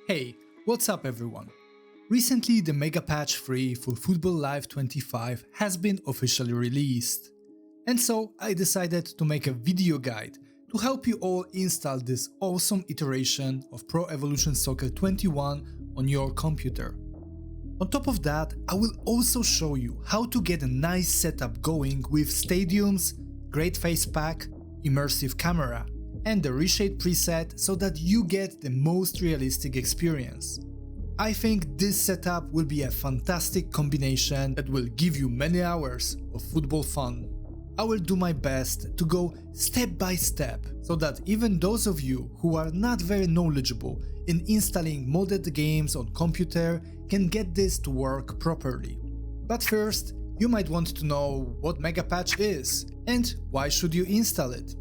Hey, what's up everyone? Recently the Megapatch 3 for Football Live 25 has been officially released. And so I decided to make a video guide to help you all install this awesome iteration of Pro Evolution Soccer 21 on your computer. On top of that, I will also show you how to get a nice setup going with stadiums, great Facepack, immersive camera, and the Reshade preset so that you get the most realistic experience. I think this setup will be a fantastic combination that will give you many hours of football fun. I will do my best to go step by step so that even those of you who are not very knowledgeable in installing modded games on computer can get this to work properly. But first, you might want to know what Megapatch is and why should you install it.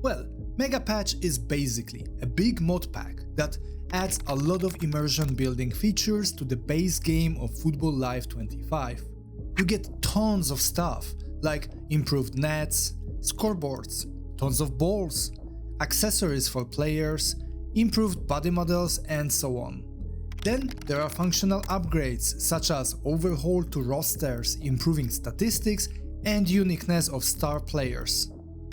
Well, Megapatch is basically a big mod pack that adds a lot of immersion building features to the base game of Football Live 25. You get tons of stuff like improved nets, scoreboards, tons of balls, accessories for players, improved body models, and so on. Then there are functional upgrades such as overhaul to rosters, improving statistics and uniqueness of star players.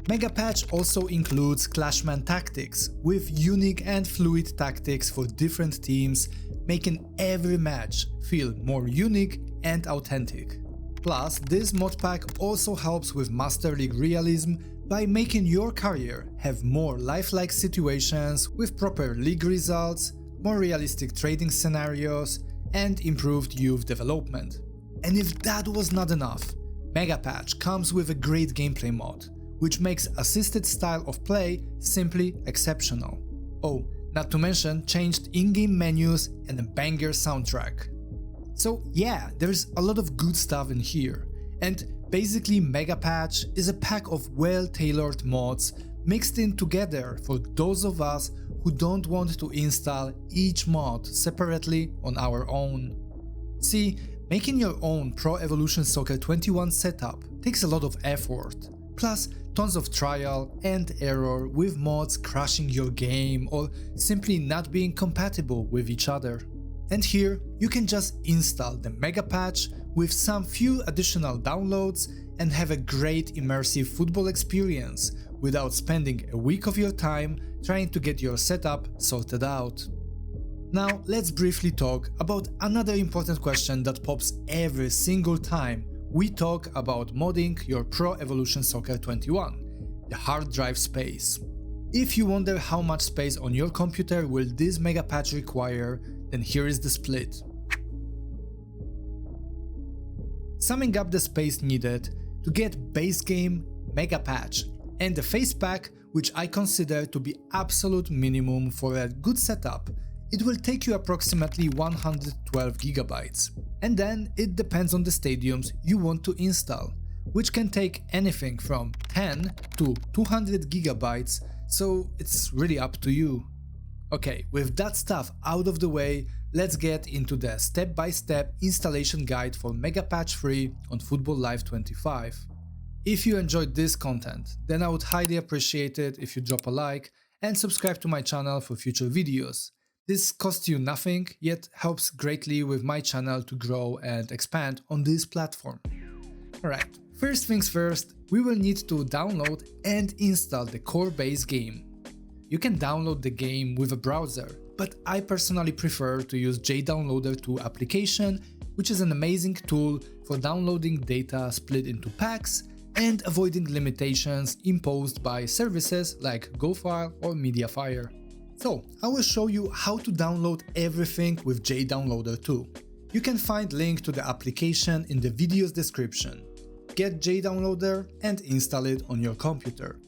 Megapatch also includes Clashman tactics with unique and fluid tactics for different teams, making every match feel more unique and authentic. Plus, this mod pack also helps with Master League realism by making your career have more lifelike situations with proper league results, more realistic trading scenarios, and improved youth development. And if that was not enough, Megapatch comes with a great gameplay mod, which makes assisted style of play simply exceptional. Oh, not to mention changed in-game menus and a banger soundtrack. So yeah, there's a lot of good stuff in here, and basically Megapatch is a pack of well-tailored mods mixed in together for those of us who don't want to install each mod separately on our own. See, making your own Pro Evolution Soccer 21 setup takes a lot of effort, plus tons of trial and error with mods crashing your game or simply not being compatible with each other. And here you can just install the Megapatch with some few additional downloads and have a great immersive football experience without spending a week of your time trying to get your setup sorted out. Now let's briefly talk about another important question that pops every single time we talk about modding your Pro Evolution Soccer 21, the hard drive space. If you wonder how much space on your computer will this Megapatch require, then here is the split. Summing up the space needed to get base game, Megapatch, and the Facepack, which I consider to be absolute minimum for a good setup, it will take you approximately 112 GB. And then it depends on the stadiums you want to install, which can take anything from 10 to 200 GB, so it's really up to you. Okay, with that stuff out of the way, let's get into the step-by-step installation guide for Megapatch 3 on Football Live 25. If you enjoyed this content, then I would highly appreciate it if you drop a like and subscribe to my channel for future videos. This costs you nothing, yet helps greatly with my channel to grow and expand on this platform. Alright, first things first, we will need to download and install the core base game. You can download the game with a browser, but I personally prefer to use JDownloader 2 application, which is an amazing tool for downloading data split into packs and avoiding limitations imposed by services like GoFile or Mediafire. So, I will show you how to download everything with JDownloader 2. You can find link to the application in the video's description. Get JDownloader and install it on your computer.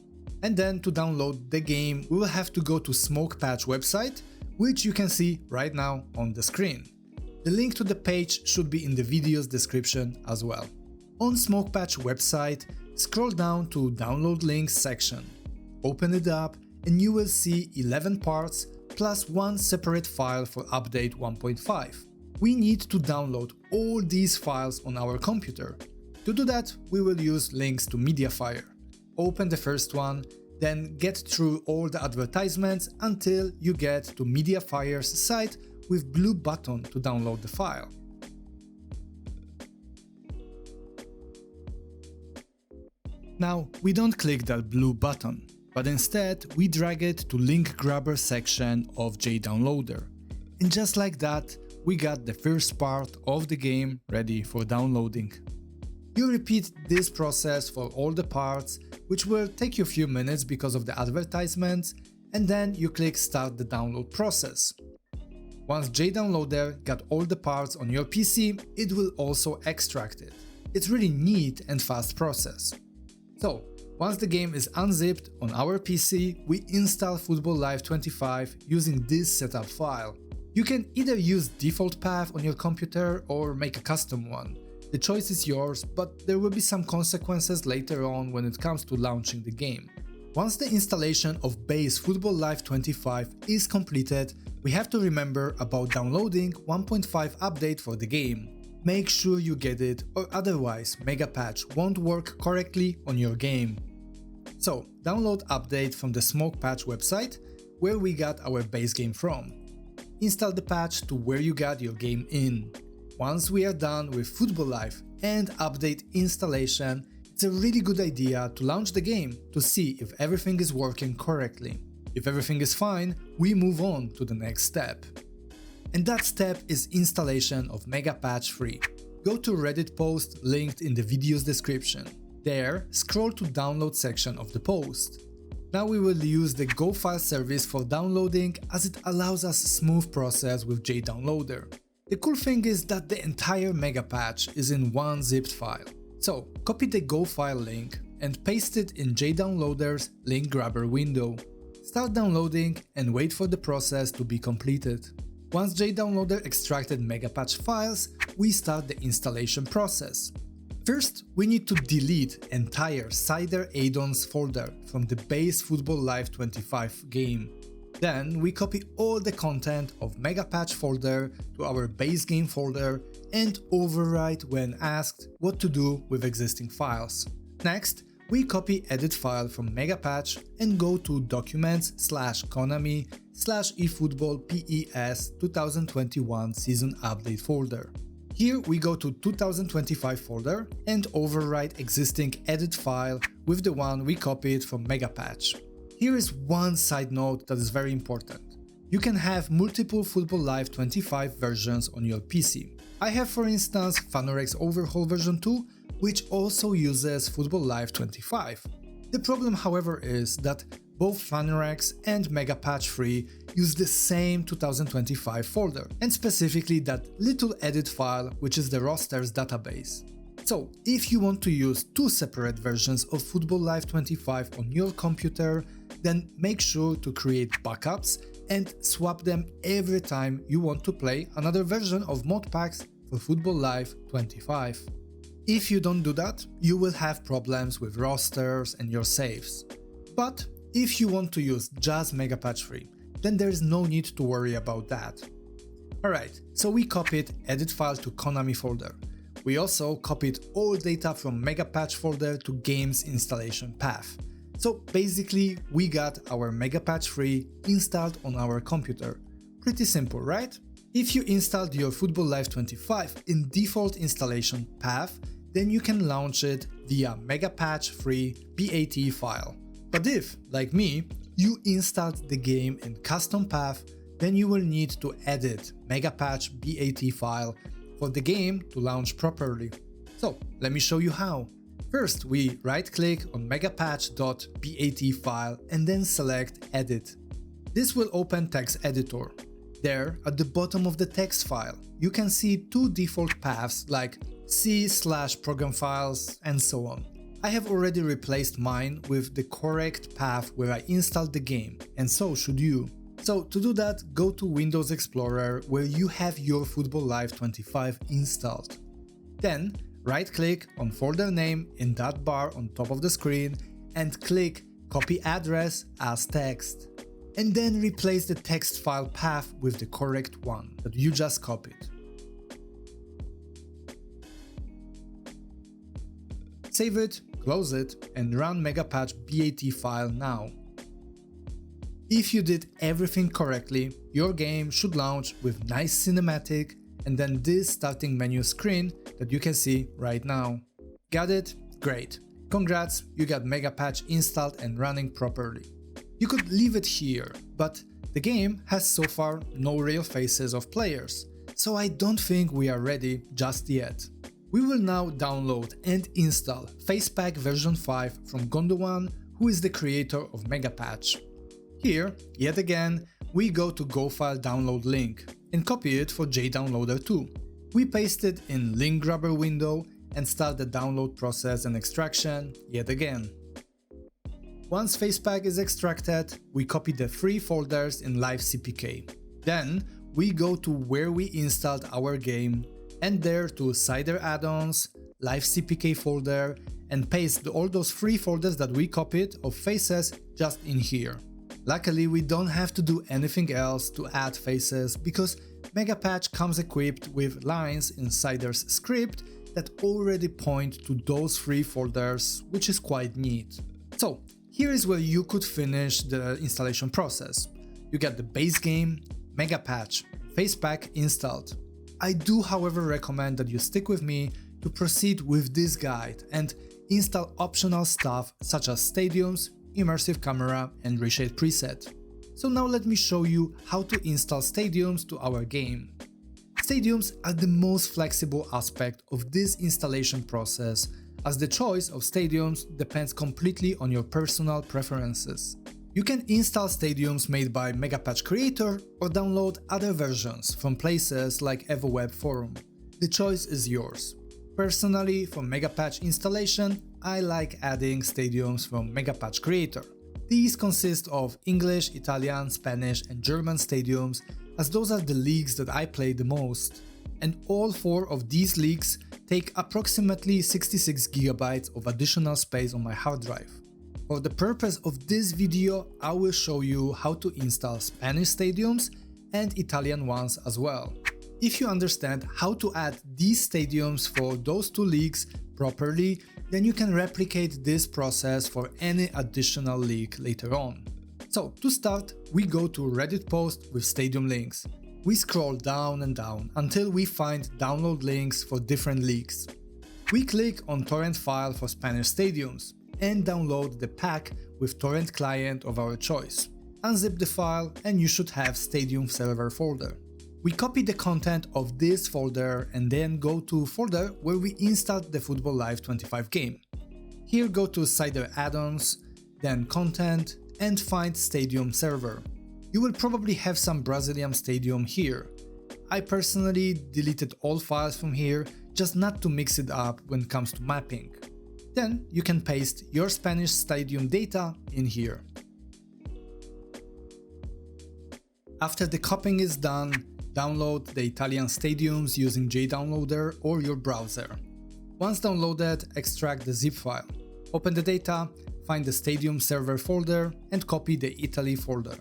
And then to download the game, we will have to go to Smokepatch website, which you can see right now on the screen. The link to the page should be in the video's description as well. On Smokepatch website, scroll down to Download Links section. Open it up and you will see 11 parts plus one separate file for update 1.5. We need to download all these files on our computer. To do that, we will use links to Mediafire. Open the first one, then get through all the advertisements until you get to Mediafire's site with blue button to download the file. Now, we don't click that blue button, but instead we drag it to link grabber section of JDownloader. And just like that, we got the first part of the game ready for downloading. You repeat this process for all the parts, which will take you a few minutes because of the advertisements, and then you click start the download process. Once JDownloader got all the parts on your PC, it will also extract it. It's really neat and fast process. So, once the game is unzipped on our PC, we install Football Live 25 using this setup file. You can either use default path on your computer or make a custom one. The choice is yours, but there will be some consequences later on when it comes to launching the game. Once the installation of base Football Live 25 is completed, we have to remember about downloading 1.5 update for the game. Make sure you get it, or otherwise Megapatch won't work correctly on your game. So, download update from the Smoke Patch website, where we got our base game from. Install the patch to where you got your game in. Once we are done with Football Live and update installation, it's a really good idea to launch the game to see if everything is working correctly. If everything is fine, we move on to the next step. And that step is installation of Megapatch 3. Go to Reddit post linked in the video's description. There, scroll to download section of the post. Now we will use the Go file service for downloading, as it allows us a smooth process with JDownloader. The cool thing is that the entire Megapatch is in one zipped file. So, copy the Go file link and paste it in JDownloader's link grabber window. Start downloading and wait for the process to be completed. Once JDownloader extracted Megapatch files, we start the installation process. First, we need to delete entire Cider add-ons folder from the base Football Live 25 game. Then we copy all the content of Megapatch folder to our base game folder and overwrite when asked what to do with existing files. Next, we copy edit file from Megapatch and go to documents/konami/eFootball-PES 2021 season update folder. Here we go to 2025 folder and overwrite existing edit file with the one we copied from Megapatch. Here is one side note that is very important. You can have multiple Football Live 25 versions on your PC. I have, for instance, Fanorex Overhaul version 2, which also uses Football Live 25. The problem, however, is that both Fanorex and Megapatch 3 use the same 2025 folder, and specifically that little edit file, which is the rosters database. So, if you want to use two separate versions of Football Live 25 on your computer, then make sure to create backups and swap them every time you want to play another version of mod packs for Football Live 25. If you don't do that, you will have problems with rosters and your saves. But if you want to use just Megapatch 3, then there is no need to worry about that. Alright, so we copied edit file to Konami folder. We also copied all data from Megapatch folder to games installation path. So basically, we got our Megapatch 3 installed on our computer. Pretty simple, right? If you installed your Football Live 25 in default installation path, then you can launch it via Megapatch 3 BAT file. But if, like me, you installed the game in custom path, then you will need to edit Megapatch BAT file for the game to launch properly. So let me show you how. First, we right-click on megapatch.bat file and then select Edit. This will open text editor. There, at the bottom of the text file, you can see two default paths like C/program files and so on. I have already replaced mine with the correct path where I installed the game, and so should you. So to do that, go to Windows Explorer where you have your Football Live 25 installed. Then, right-click on folder name in that bar on top of the screen and click Copy Address as text. And then replace the text file path with the correct one that you just copied. Save it, close it, and run Megapatch BAT file now. If you did everything correctly, your game should launch with nice cinematic and then this starting menu screen that you can see right now. Got it? Great. Congrats, you got Megapatch installed and running properly. You could leave it here, but the game has so far no real faces of players, so I don't think we are ready just yet. We will now download and install Facepack version 5 from Gondwan, who is the creator of Megapatch. Here, yet again, we go to GoFile download link and copy it for JDownloader too. We paste it in link grabber window and start the download process and extraction yet again. Once Facepack is extracted, we copy the 3 folders in live CPK. Then we go to where we installed our game and there to Cider add-ons, live CPK folder and paste all those 3 folders that we copied of faces just in here. Luckily, we don't have to do anything else to add faces because Megapatch comes equipped with lines in Cider's script that already point to those 3 folders, which is quite neat. So here is where you could finish the installation process. You get the base game, Megapatch, Facepack installed. I do however recommend that you stick with me to proceed with this guide and install optional stuff such as stadiums, Immersive camera and Reshade Preset. So now let me show you how to install stadiums to our game. Stadiums are the most flexible aspect of this installation process, as the choice of stadiums depends completely on your personal preferences. You can install stadiums made by Megapatch creator or download other versions from places like EvoWeb Forum. The choice is yours. Personally, for Megapatch installation, I like adding stadiums from Megapatch creator. These consist of English, Italian, Spanish and German stadiums, as those are the leagues that I play the most. And all 4 of these leagues take approximately 66 GB of additional space on my hard drive. For the purpose of this video, I will show you how to install Spanish stadiums and Italian ones as well. If you understand how to add these stadiums for those 2 leagues properly, then you can replicate this process for any additional league later on. So to start, we go to Reddit post with stadium links. We scroll down and down until we find download links for different leagues. We click on torrent file for Spanish stadiums and download the pack with torrent client of our choice. Unzip the file and you should have stadium server folder. We copy the content of this folder and then go to folder where we installed the Football Live 25 game. Here go to Cider add-ons, then content and find stadium server. You will probably have some Brazilian stadium here. I personally deleted all files from here just not to mix it up when it comes to mapping. Then you can paste your Spanish stadium data in here. After the copying is done, download the Italian stadiums using JDownloader or your browser. Once downloaded, extract the zip file. Open the data, find the stadium server folder and copy the Italy folder.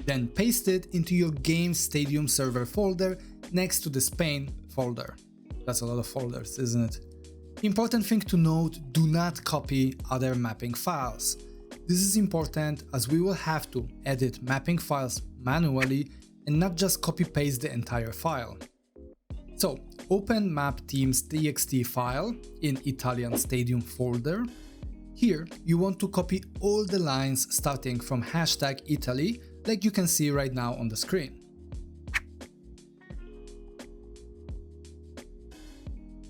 Then paste it into your game's stadium server folder next to the Spain folder. That's a lot of folders, isn't it? Important thing to note, do not copy other mapping files. This is important as we will have to edit mapping files manually and not just copy-paste the entire file. So, open map teams.txt file in Italian stadium folder. Here, you want to copy all the lines starting from hashtag Italy, like you can see right now on the screen.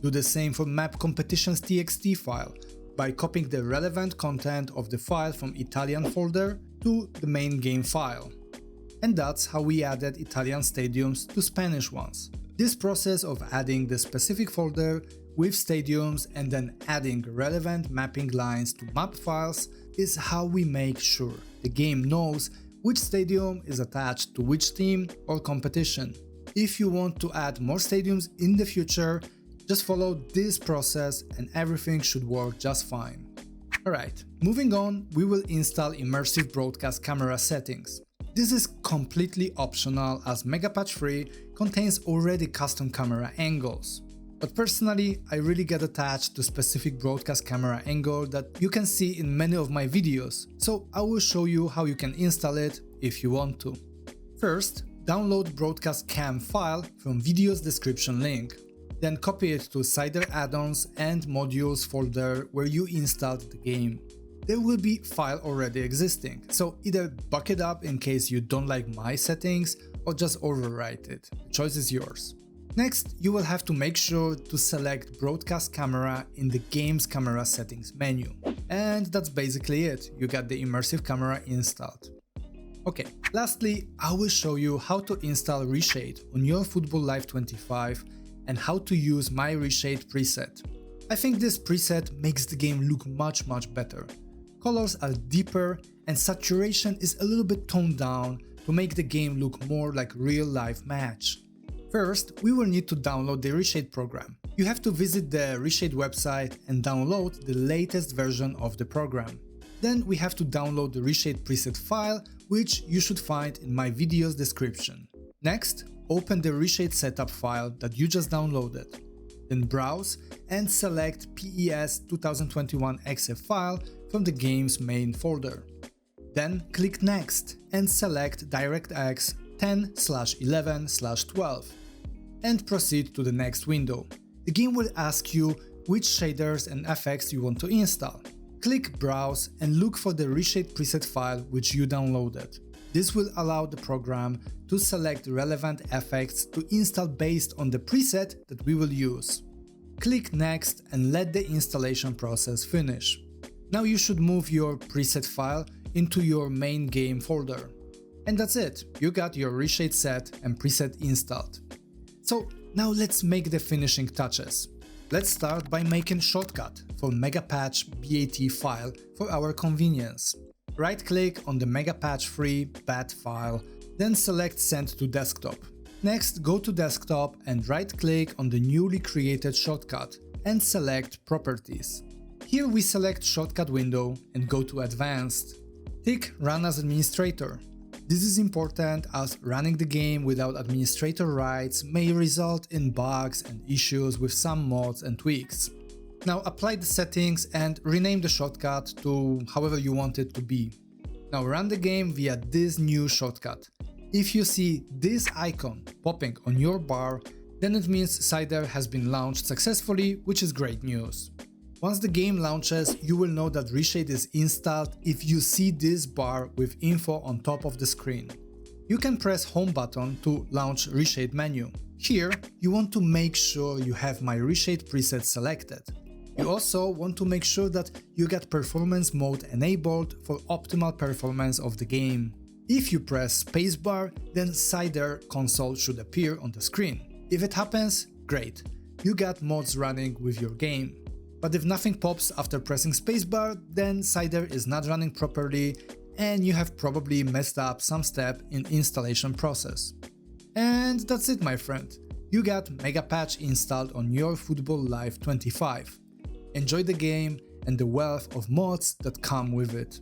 Do the same for map competitions.txt file by copying the relevant content of the file from Italian folder to the main game file. And that's how we added Italian stadiums to Spanish ones. This process of adding the specific folder with stadiums and then adding relevant mapping lines to map files is how we make sure the game knows which stadium is attached to which team or competition. If you want to add more stadiums in the future, just follow this process and everything should work just fine. Alright, moving on, we will install Immersive broadcast camera settings. This is completely optional as Megapatch 3 contains already custom camera angles. But personally, I really get attached to specific broadcast camera angle that you can see in many of my videos, so I will show you how you can install it if you want to. First, download broadcast cam file from video's description link. Then copy it to Cider add-ons and modules folder where you installed the game. There will be file already existing, so either back it up in case you don't like my settings or just overwrite it. The choice is yours. Next, you will have to make sure to select broadcast camera in the game's camera settings menu. And that's basically it, you got the immersive camera installed. Okay, lastly, I will show you how to install Reshade on your Football Live 25 and how to use my Reshade preset. I think this preset makes the game look much better. Colors are deeper and saturation is a little bit toned down to make the game look more like real life match. First, we will need to download the Reshade program. You have to visit the Reshade website and download the latest version of the program. Then we have to download the Reshade preset file, which you should find in my video's description. Next, open the Reshade setup file that you just downloaded. Then browse and select PES 2021.exe file from the game's main folder. Then click Next and select DirectX 10/11/12 and proceed to the next window. The game will ask you which shaders and effects you want to install. Click Browse and look for the Reshade preset file which you downloaded. This will allow the program to select relevant effects to install based on the preset that we will use. Click Next and let the installation process finish. Now you should move your preset file into your main game folder. And that's it, you got your Reshade set and preset installed. So now let's make the finishing touches. Let's start by making shortcut for Megapatch BAT file for our convenience. Right click on the Megapatch free BAT file, then select Send to Desktop. Next, go to Desktop and right click on the newly created shortcut and select Properties. Here we select Shortcut window and go to Advanced. Tick Run as Administrator. This is important as running the game without administrator rights may result in bugs and issues with some mods and tweaks. Now apply the settings and rename the shortcut to however you want it to be. Now run the game via this new shortcut. If you see this icon popping on your bar, then it means Cider has been launched successfully, which is great news. Once the game launches, you will know that Reshade is installed if you see this bar with info on top of the screen. You can press Home button to launch Reshade menu. Here, you want to make sure you have my Reshade preset selected. You also want to make sure that you get performance mode enabled for optimal performance of the game. If you press spacebar, then Cider console should appear on the screen. If it happens, great, you got mods running with your game. But if nothing pops after pressing spacebar, then Cider is not running properly and you have probably messed up some step in installation process. And that's it, my friend. You got Megapatch installed on your Football Live 25. Enjoy the game and the wealth of mods that come with it.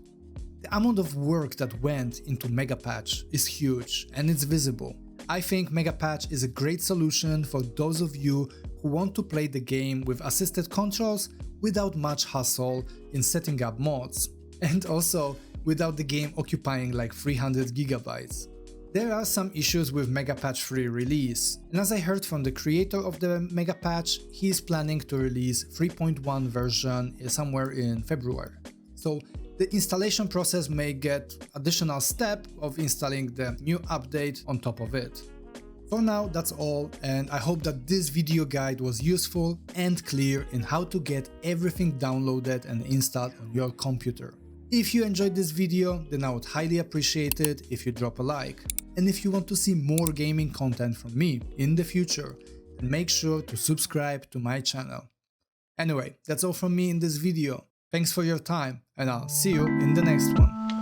The amount of work that went into Megapatch is huge and it's visible. I think Megapatch is a great solution for those of you who want to play the game with assisted controls without much hassle in setting up mods, and also without the game occupying like 300 GB. There are some issues with Megapatch 3 release, and as I heard from the creator of the Megapatch, he is planning to release 3.1 version somewhere in February. So the installation process may get additional step of installing the new update on top of it. For now, that's all, and I hope that this video guide was useful and clear in how to get everything downloaded and installed on your computer. If you enjoyed this video, then I would highly appreciate it if you drop a like. And if you want to see more gaming content from me in the future, then make sure to subscribe to my channel. Anyway, that's all from me in this video. Thanks for your time, and I'll see you in the next one.